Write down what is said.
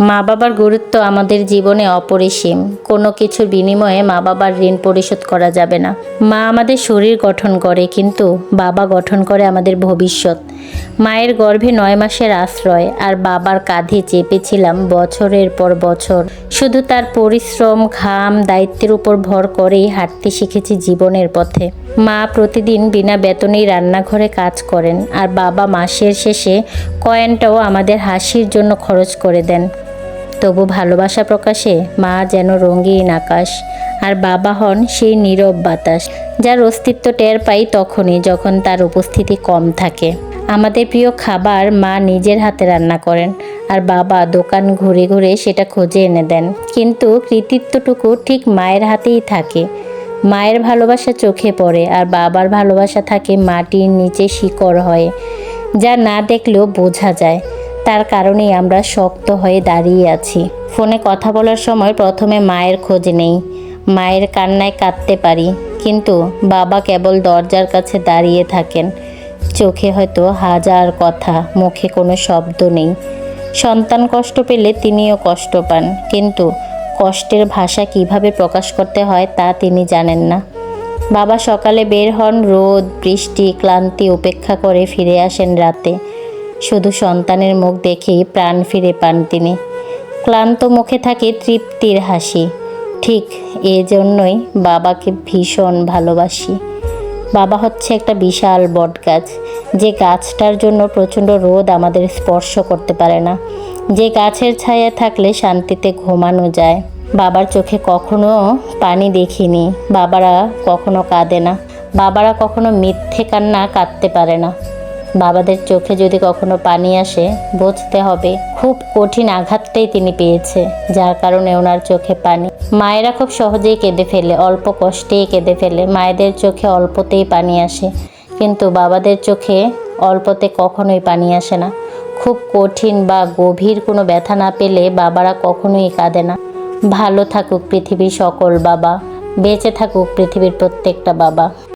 মা বাবার গুরুত্ব আমাদের জীবনে অপরিসীম। কোনো কিছুর বিনিময়ে মা বাবার ঋণ পরিশোধ করা যাবে না। মা আমাদের শরীর গঠন করে, কিন্তু বাবা গঠন করে আমাদের ভবিষ্যৎ। মায়ের গর্ভে 9 মাসের আশ্রয় আর বাবার কাঁধে চেপেছিলাম বছরের পর বছর। শুধু তার পরিশ্রম, ঘাম, দায়িত্বের উপর ভর করেই হাঁটতে শিখেছি জীবনের পথে। মা প্রতিদিন বিনা বেতনেই রান্নাঘরে কাজ করেন, আর বাবা মাসের শেষে কয়েনটাও আমাদের হাসির জন্য খরচ করে দেন। তবু ভালোবাসা প্রকাশে মা যেন রঙিন আকাশ, আর বাবা হন সেই নীরব বাতাস, যার অস্তিত্ব টের পাই তখনই যখন তার উপস্থিতি কম থাকে। আমাদের প্রিয় খাবার মা নিজের হাতে রান্না করেন, আর বাবা দোকান ঘুরে ঘুরে সেটা খুঁজে এনে দেন। কিন্তু কৃতিত্বটুকু ঠিক মায়ের হাতেই থাকে। মায়ের ভালোবাসা চোখে পড়ে, আর বাবার ভালোবাসা থাকে মাটির নিচে শিকড় হয়ে, যা না দেখলেও বোঝা যায়। তার কারণেই আমরা শক্ত হয়ে দাঁড়িয়ে আছি। ফোনে কথা বলার সময় প্রথমে মায়ের খোঁজ নেই। মায়ের কান্নায় কাঁদতে পারি, কিন্তু বাবা কেবল দরজার কাছে দাঁড়িয়ে থাকেন। চোখে হয়তো হাজার কথা, মুখে কোনো শব্দ নেই। সন্তান কষ্ট পেলে তিনিও কষ্ট পান, কিন্তু কষ্টের ভাষা কিভাবে প্রকাশ করতে হয় তা তিনি জানেন না। বাবা সকালে বের হন, রোদ, বৃষ্টি, ক্লান্তি উপেক্ষা করে ফিরে আসেন রাতে। শুধু সন্তানের মুখ দেখেই প্রাণ ফিরে পান তিনি। ক্লান্ত মুখে থাকে তৃপ্তির হাসি। ঠিক এজন্যই বাবাকে ভীষণ ভালোবাসি। বাবা হচ্ছে একটা বিশাল বটগাছ, যে গাছটার জন্য প্রচণ্ড রোদ আমাদের স্পর্শ করতে পারে না, যে গাছের ছায়া থাকলে শান্তিতে ঘুমানো যায়। বাবার চোখে কখনো পানি দেখিনি, বাবারা কখনো কাঁদে না, বাবারা কখনো মিথ্যে কান্না কাঁদতে পারে না। বাবাদের চোখে যদি কখনো পানি আসে, বুঝতে হবে খুব কঠিন আঘাতটাই তিনি পেয়েছে, যার কারণে ওনার চোখে পানি। মায়েরা খুব সহজেই কেঁদে ফেলে, অল্প কষ্টেই কেঁদে ফেলে। মায়েদের চোখে অল্পতেই পানি আসে, কিন্তু বাবাদের চোখে অল্পতে কখনোই পানি আসে না। খুব কঠিন বা গভীর কোনো ব্যথা না পেলে বাবারা কখনোই কাঁদে না। ভালো থাকুক পৃথিবীর সকল বাবা, বেঁচে থাকুক পৃথিবীর প্রত্যেকটা বাবা।